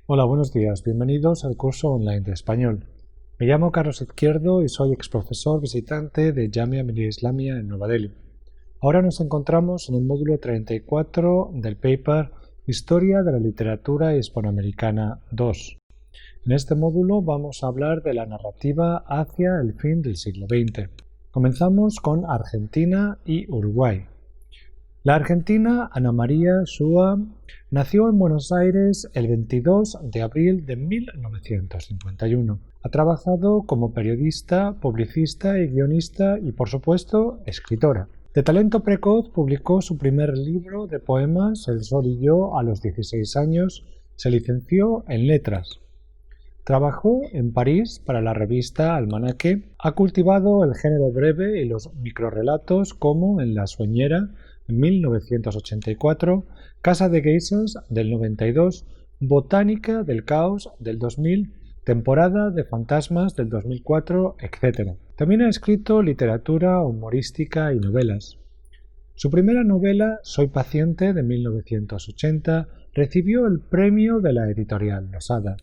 Hola, buenos días. Bienvenidos al curso online de español. Me llamo Carlos Izquierdo y soy exprofesor visitante de Jamia Millia Islamia en Nueva Delhi. Ahora nos encontramos en el módulo 34 del paper Historia de la Literatura Hispanoamericana 2. En este módulo vamos a hablar de la narrativa hacia el fin del siglo XX. Comenzamos con Argentina y Uruguay. La argentina Ana María Shua nació en Buenos Aires el 22 de abril de 1951. Ha trabajado como periodista, publicista y guionista y, por supuesto, escritora. De talento precoz, publicó su primer libro de poemas, El Sol y yo, a los 16 años. Se licenció en Letras. Trabajó en París para la revista Almanaque. Ha cultivado el género breve y los microrrelatos como En la Sueñera, en 1984, Casa de Geishas del 92, Botánica del Caos del 2000, Temporada de Fantasmas del 2004, etc. También ha escrito literatura humorística y novelas. Su primera novela, Soy paciente, de 1980, recibió el premio de la editorial Losada.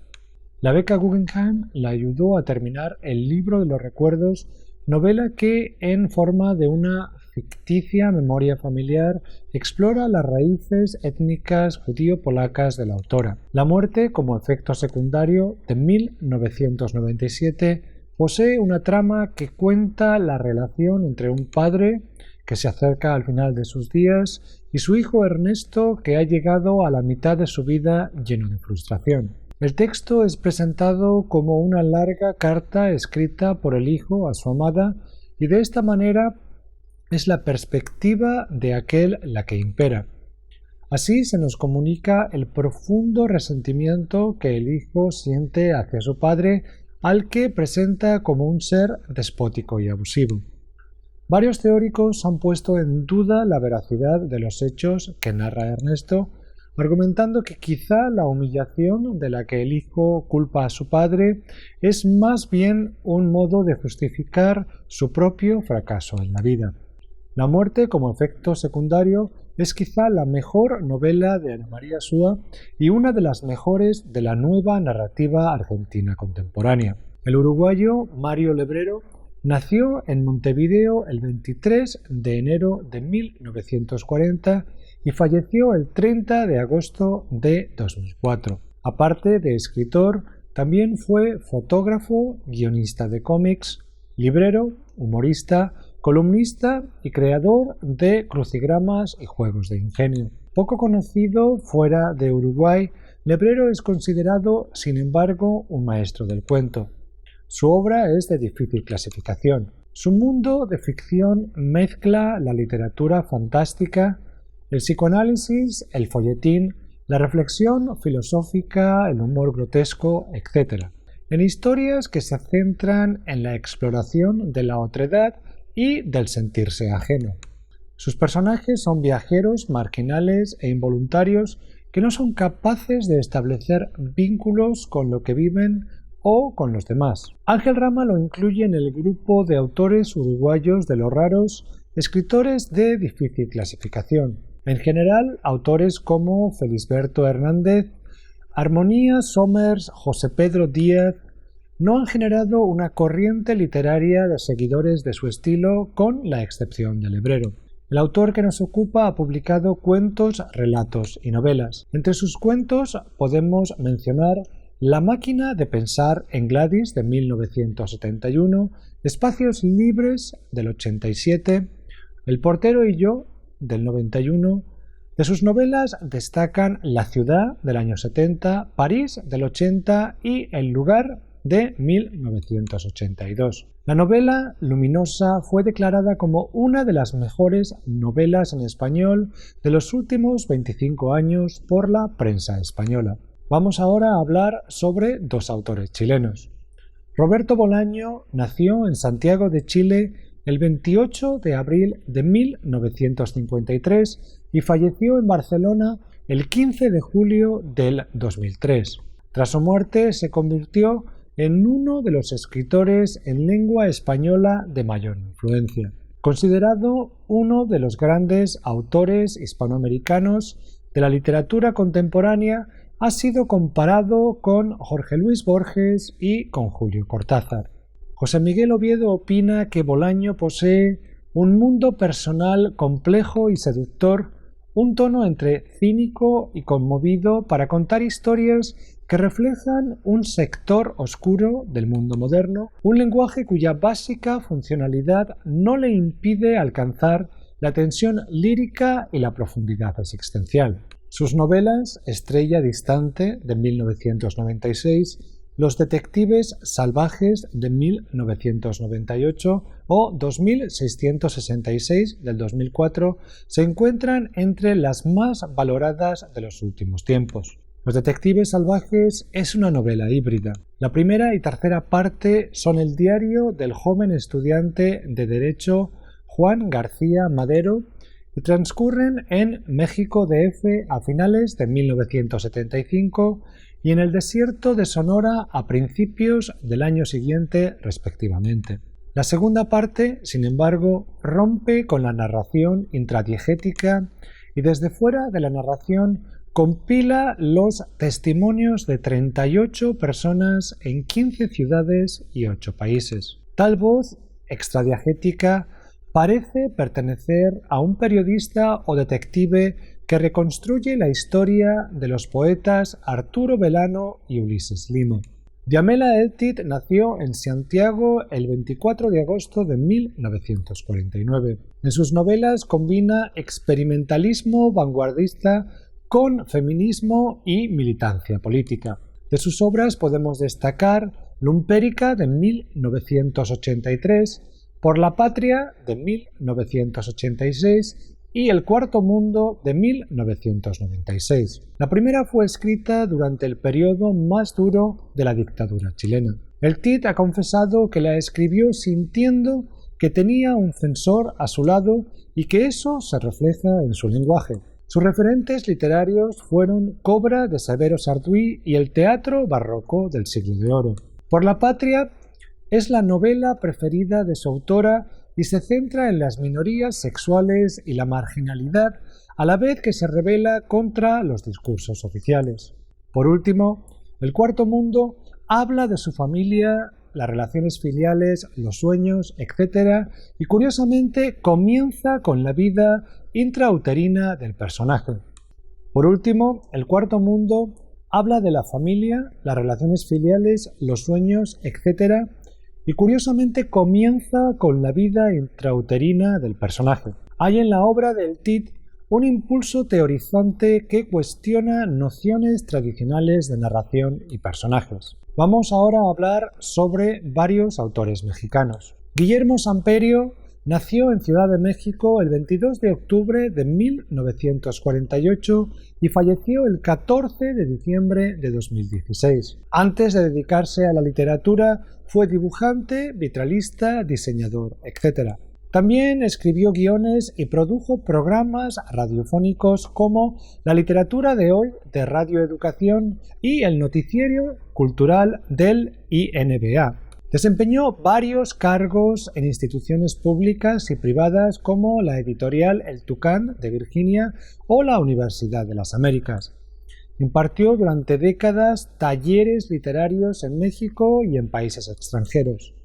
La beca Guggenheim la ayudó a terminar El libro de los recuerdos, novela que, en forma de una ficticia memoria familiar, explora las raíces étnicas judío-polacas de la autora. La muerte, como efecto secundario, de 1997, posee una trama que cuenta la relación entre un padre que se acerca al final de sus días y su hijo Ernesto, que ha llegado a la mitad de su vida lleno de frustración. El texto es presentado como una larga carta escrita por el hijo a su amada y de esta manera es la perspectiva de aquel la que impera. Así se nos comunica el profundo resentimiento que el hijo siente hacia su padre, al que presenta como un ser despótico y abusivo. Varios teóricos han puesto en duda la veracidad de los hechos que narra Ernesto, argumentando que quizá la humillación de la que el hijo culpa a su padre es más bien un modo de justificar su propio fracaso en la vida. La muerte como efecto secundario es quizá la mejor novela de Ana María Shua y una de las mejores de la nueva narrativa argentina contemporánea. El uruguayo Mario Lebrero nació en Montevideo el 23 de enero de 1940 y falleció el 30 de agosto de 2004. Aparte de escritor, también fue fotógrafo, guionista de cómics, librero, humorista, columnista y creador de crucigramas y juegos de ingenio. Poco conocido fuera de Uruguay, Lebrero es considerado, sin embargo, un maestro del cuento. Su obra es de difícil clasificación. Su mundo de ficción mezcla la literatura fantástica, el psicoanálisis, el folletín, la reflexión filosófica, el humor grotesco, etc. En historias que se centran en la exploración de la otredad y del sentirse ajeno. Sus personajes son viajeros, marginales e involuntarios que no son capaces de establecer vínculos con lo que viven o con los demás. Ángel Rama lo incluye en el grupo de autores uruguayos de los raros, escritores de difícil clasificación. En general, autores como Felisberto Hernández, Armonía Somers, José Pedro Díaz, no han generado una corriente literaria de seguidores de su estilo, con la excepción de Lebrero. El autor que nos ocupa ha publicado cuentos, relatos y novelas. Entre sus cuentos podemos mencionar La máquina de pensar en Gladys, de 1971, Espacios libres, del 87, El portero y yo, del 91. De sus novelas destacan La ciudad, del año 70, París, del 80 y El lugar, de 1982. La novela Luminosa fue declarada como una de las mejores novelas en español de los últimos 25 años por la prensa española. Vamos ahora a hablar sobre dos autores chilenos. Roberto Bolaño nació en Santiago de Chile el 28 de abril de 1953 y falleció en Barcelona el 15 de julio del 2003. Tras su muerte se convirtió en uno de los escritores en lengua española de mayor influencia. Considerado uno de los grandes autores hispanoamericanos de la literatura contemporánea, ha sido comparado con Jorge Luis Borges y con Julio Cortázar. José Miguel Oviedo opina que Bolaño posee un mundo personal complejo y seductor, un tono entre cínico y conmovido para contar historias que reflejan un sector oscuro del mundo moderno, un lenguaje cuya básica funcionalidad no le impide alcanzar la tensión lírica y la profundidad existencial. Sus novelas Estrella distante de 1996, Los detectives salvajes de 1998 o 2666 del 2004 se encuentran entre las más valoradas de los últimos tiempos. Los detectives salvajes es una novela híbrida. La primera y tercera parte son el diario del joven estudiante de Derecho Juan García Madero y transcurren en México DF a finales de 1975 y en el desierto de Sonora a principios del año siguiente, respectivamente. La segunda parte, sin embargo, rompe con la narración intradiegética y desde fuera de la narración compila los testimonios de 38 personas en 15 ciudades y 8 países. Tal voz extradiegética parece pertenecer a un periodista o detective que reconstruye la historia de los poetas Arturo Belano y Ulises Lima. Diamela Eltit nació en Santiago el 24 de agosto de 1949. En sus novelas combina experimentalismo vanguardista con feminismo y militancia política. De sus obras podemos destacar Lumpérica de 1983, Por la Patria de 1986 y El Cuarto Mundo de 1996. La primera fue escrita durante el periodo más duro de la dictadura chilena. Eltit ha confesado que la escribió sintiendo que tenía un censor a su lado y que eso se refleja en su lenguaje. Sus referentes literarios fueron Cobra de Severo Sarduy y el teatro barroco del Siglo de Oro. Por la Patria es la novela preferida de su autora y se centra en las minorías sexuales y la marginalidad, a la vez que se revela contra los discursos oficiales. Por último, El Cuarto Mundo habla de su familia, las relaciones filiales, los sueños, etc. y curiosamente comienza con la vida intrauterina del personaje. Por último, El Cuarto Mundo habla de la familia, las relaciones filiales, los sueños, etc. y curiosamente comienza con la vida intrauterina del personaje. Hay en la obra de Eltit un impulso teorizante que cuestiona nociones tradicionales de narración y personajes. Vamos ahora a hablar sobre varios autores mexicanos. Guillermo Samperio nació en Ciudad de México el 22 de octubre de 1948 y falleció el 14 de diciembre de 2016. Antes de dedicarse a la literatura, fue dibujante, vitralista, diseñador, etc. También escribió guiones y produjo programas radiofónicos como La literatura de hoy de Radio Educación y el noticiero cultural del INBA. Desempeñó varios cargos en instituciones públicas y privadas como la editorial El Tucán de Virginia o la Universidad de las Américas. Impartió durante décadas talleres literarios en México y en países extranjeros.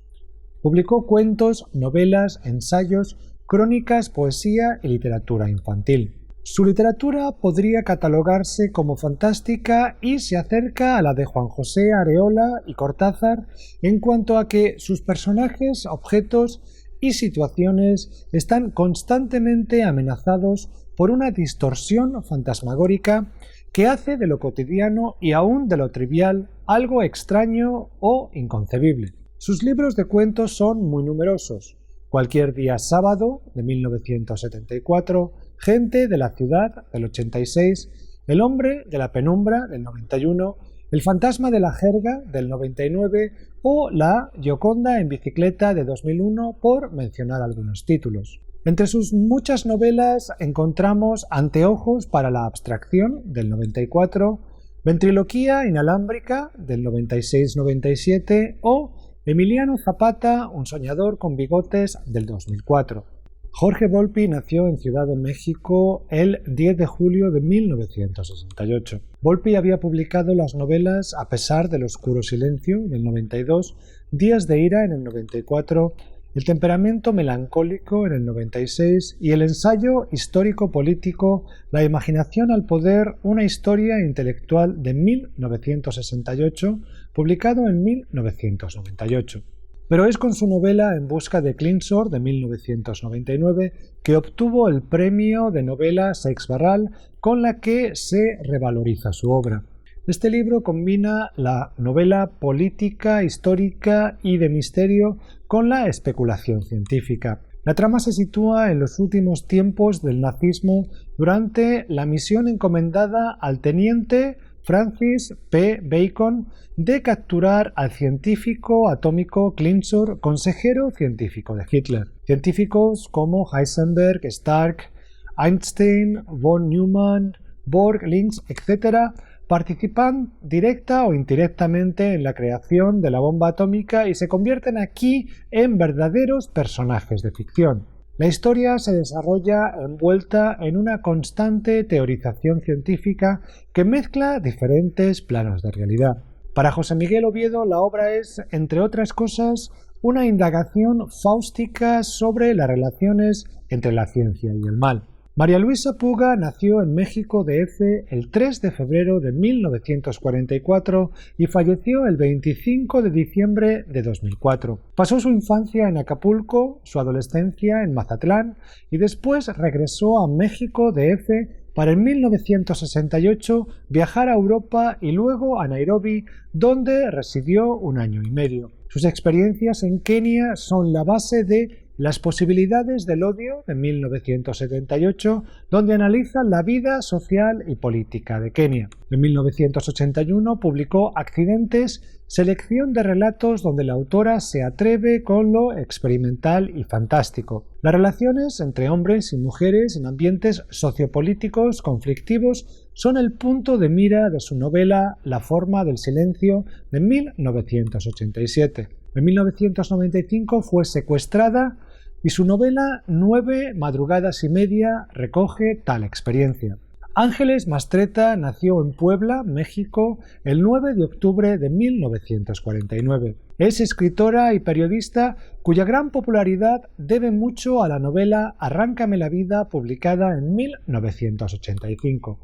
Publicó cuentos, novelas, ensayos, crónicas, poesía y literatura infantil. Su literatura podría catalogarse como fantástica y se acerca a la de Juan José Areola y Cortázar en cuanto a que sus personajes, objetos y situaciones están constantemente amenazados por una distorsión fantasmagórica que hace de lo cotidiano y aún de lo trivial algo extraño o inconcebible. Sus libros de cuentos son muy numerosos. Cualquier día sábado, de 1974, Gente de la ciudad, del 86, El hombre de la penumbra, del 91, El fantasma de la jerga, del 99 o La Gioconda en bicicleta, de 2001, por mencionar algunos títulos. Entre sus muchas novelas encontramos Anteojos para la abstracción, del 94, Ventriloquía inalámbrica, del 96-97 o Emiliano Zapata, un soñador con bigotes, del 2004. Jorge Volpi nació en Ciudad de México el 10 de julio de 1968. Volpi había publicado las novelas A pesar del oscuro silencio en el 92, Días de ira en el 94, El temperamento melancólico en el 96 y el ensayo histórico-político La imaginación al poder, una historia intelectual de 1968, publicado en 1998. Pero es con su novela En busca de Clinsor de 1999 que obtuvo el premio de novela Seix Barral, con la que se revaloriza su obra. Este libro combina la novela política, histórica y de misterio con la especulación científica. La trama se sitúa en los últimos tiempos del nazismo durante la misión encomendada al teniente Francis P. Bacon de capturar al científico atómico Clinsor, consejero científico de Hitler. Científicos como Heisenberg, Stark, Einstein, von Neumann, Borg, Linz, etc., participan directa o indirectamente en la creación de la bomba atómica y se convierten aquí en verdaderos personajes de ficción. La historia se desarrolla envuelta en una constante teorización científica que mezcla diferentes planos de realidad. Para José Miguel Oviedo, la obra es, entre otras cosas, una indagación fáustica sobre las relaciones entre la ciencia y el mal. María Luisa Puga nació en México DF el 3 de febrero de 1944 y falleció el 25 de diciembre de 2004. Pasó su infancia en Acapulco, su adolescencia en Mazatlán y después regresó a México DF para en 1968 viajar a Europa y luego a Nairobi, donde residió un año y medio. Sus experiencias en Kenia son la base de Las posibilidades del odio de 1978, donde analiza la vida social y política de Kenia. En 1981 publicó Accidentes, selección de relatos donde la autora se atreve con lo experimental y fantástico. Las relaciones entre hombres y mujeres en ambientes sociopolíticos conflictivos son el punto de mira de su novela La forma del silencio de 1987. En 1995 fue secuestrada y su novela 9 madrugadas y media recoge tal experiencia. Ángeles Mastretta nació en Puebla, México, el 9 de octubre de 1949. Es escritora y periodista cuya gran popularidad debe mucho a la novela Arráncame la vida, publicada en 1985.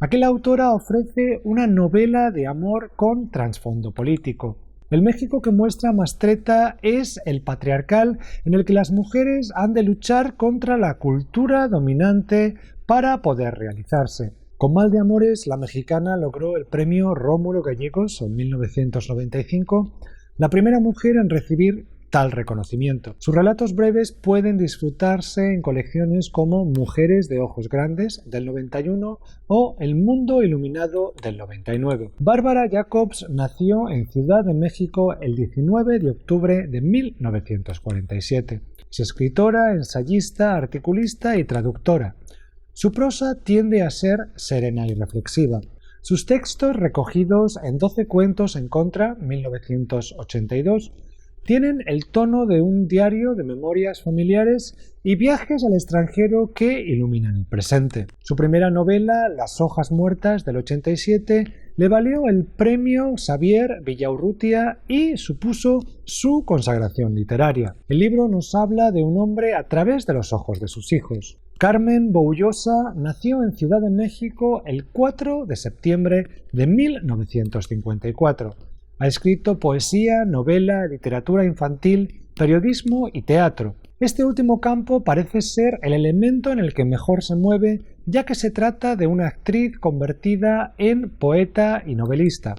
Aquí la autora ofrece una novela de amor con trasfondo político. El México que muestra Mastretta es el patriarcal en el que las mujeres han de luchar contra la cultura dominante para poder realizarse. Con Mal de Amores, la mexicana logró el premio Rómulo Gallegos en 1995, la primera mujer en recibir tal reconocimiento. Sus relatos breves pueden disfrutarse en colecciones como Mujeres de ojos grandes del 91 o El mundo iluminado del 99. Bárbara Jacobs nació en Ciudad de México el 19 de octubre de 1947. Es escritora, ensayista, articulista y traductora. Su prosa tiende a ser serena y reflexiva. Sus textos, recogidos en 12 cuentos en contra, 1982, tienen el tono de un diario de memorias familiares y viajes al extranjero que iluminan el presente. Su primera novela, Las hojas muertas, del 87, le valió el premio Xavier Villaurrutia y supuso su consagración literaria. El libro nos habla de un hombre a través de los ojos de sus hijos. Carmen Boullosa nació en Ciudad de México el 4 de septiembre de 1954. Ha escrito poesía, novela, literatura infantil, periodismo y teatro. Este último campo parece ser el elemento en el que mejor se mueve, ya que se trata de una actriz convertida en poeta y novelista.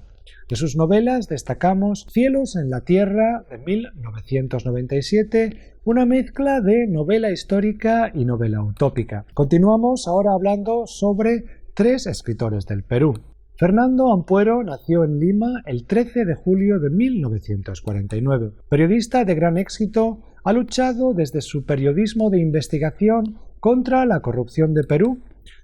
De sus novelas destacamos Cielos en la Tierra, de 1997, una mezcla de novela histórica y novela utópica. Continuamos ahora hablando sobre 3 escritores del Perú. Fernando Ampuero nació en Lima el 13 de julio de 1949. Periodista de gran éxito, ha luchado desde su periodismo de investigación contra la corrupción de Perú.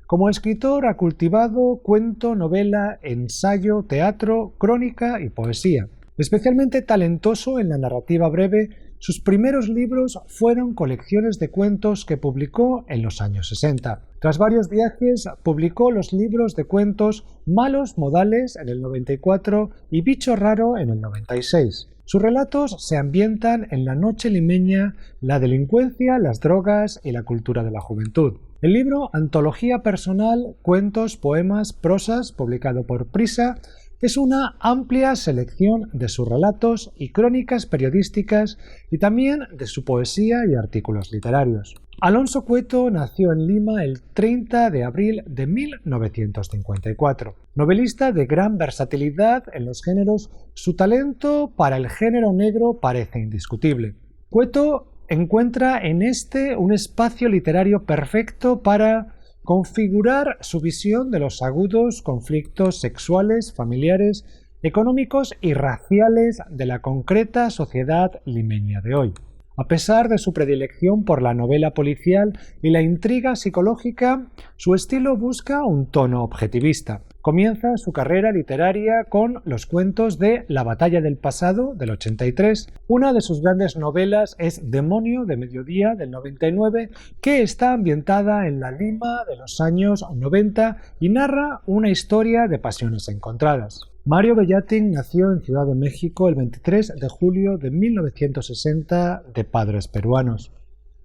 Como escritor ha cultivado cuento, novela, ensayo, teatro, crónica y poesía. Especialmente talentoso en la narrativa breve, Sus primeros libros fueron colecciones de cuentos que publicó en los años 60. Tras varios viajes, publicó los libros de cuentos Malos Modales en el 94 y Bicho Raro en el 96. Sus relatos se ambientan en la noche limeña, la delincuencia, las drogas y la cultura de la juventud. El libro Antología Personal, Cuentos, Poemas, Prosas, publicado por Prisa, es una amplia selección de sus relatos y crónicas periodísticas y también de su poesía y artículos literarios. Alonso Cueto nació en Lima el 30 de abril de 1954. Novelista de gran versatilidad en los géneros, su talento para el género negro parece indiscutible. Cueto encuentra en este un espacio literario perfecto para configurar su visión de los agudos conflictos sexuales, familiares, económicos y raciales de la concreta sociedad limeña de hoy. A pesar de su predilección por la novela policial y la intriga psicológica, su estilo busca un tono objetivista. Comienza su carrera literaria con los cuentos de La batalla del pasado, del 83. Una de sus grandes novelas es Demonio de Mediodía, del 99, que está ambientada en la Lima de los años 90 y narra una historia de pasiones encontradas. Mario Bellatin nació en Ciudad de México el 23 de julio de 1960 de padres peruanos.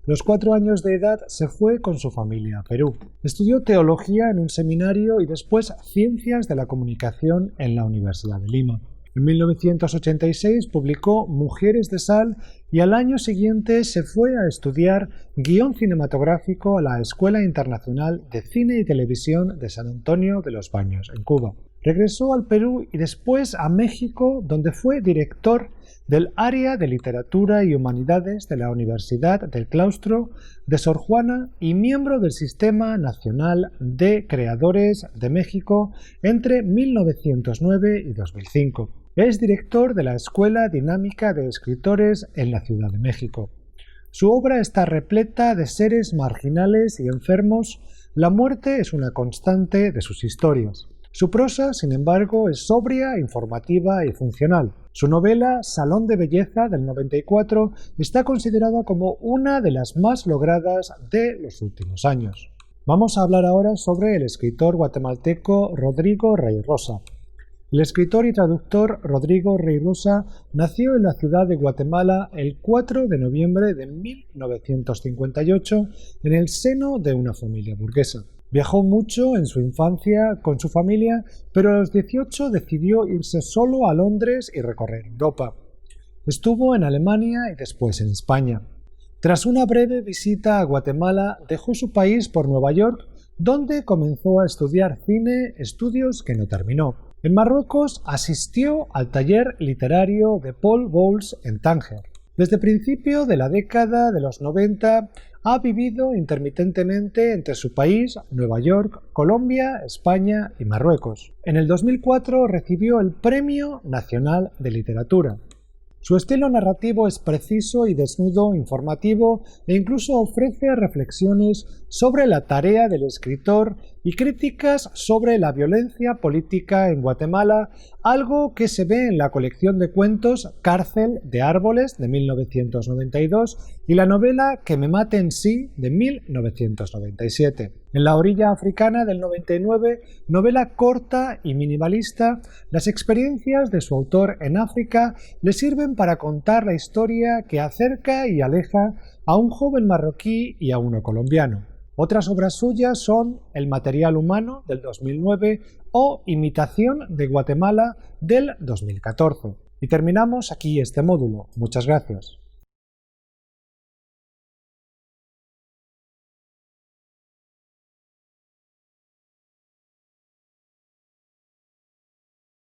A los 4 años de edad se fue con su familia a Perú. Estudió teología en un seminario y después ciencias de la comunicación en la Universidad de Lima. En 1986 publicó Mujeres de Sal y al año siguiente se fue a estudiar guión cinematográfico a la Escuela Internacional de Cine y Televisión de San Antonio de los Baños, en Cuba. Regresó al Perú y después a México, donde fue director del área de Literatura y Humanidades de la Universidad del Claustro de Sor Juana y miembro del Sistema Nacional de Creadores de México entre 1909 y 2005. Es director de la Escuela Dinámica de Escritores en la Ciudad de México. Su obra está repleta de seres marginales y enfermos. La muerte es una constante de sus historias. Su prosa, sin embargo, es sobria, informativa y funcional. Su novela Salón de Belleza, del 94, está considerada como una de las más logradas de los últimos años. Vamos a hablar ahora sobre el escritor guatemalteco Rodrigo Rey-Rosa. El escritor y traductor Rodrigo Rey-Rosa nació en la ciudad de Guatemala el 4 de noviembre de 1958 en el seno de una familia burguesa. Viajó mucho en su infancia con su familia, pero a los 18 decidió irse solo a Londres y recorrer Europa. Estuvo en Alemania y después en España. Tras una breve visita a Guatemala, dejó su país por Nueva York, donde comenzó a estudiar cine, estudios que no terminó. En Marruecos asistió al taller literario de Paul Bowles en Tánger. Desde principio de la década de los 90 ha vivido intermitentemente entre su país, Nueva York, Colombia, España y Marruecos. En el 2004 recibió el Premio Nacional de Literatura. Su estilo narrativo es preciso y desnudo, informativo e incluso ofrece reflexiones sobre la tarea del escritor y críticas sobre la violencia política en Guatemala, algo que se ve en la colección de cuentos Cárcel de Árboles de 1992 y la novela Que me maten sí de 1997. En La orilla africana del 99, novela corta y minimalista, las experiencias de su autor en África le sirven para contar la historia que acerca y aleja a un joven marroquí y a uno colombiano. Otras obras suyas son El material humano del 2009 o Imitación de Guatemala del 2014. Y terminamos aquí este módulo. Muchas gracias.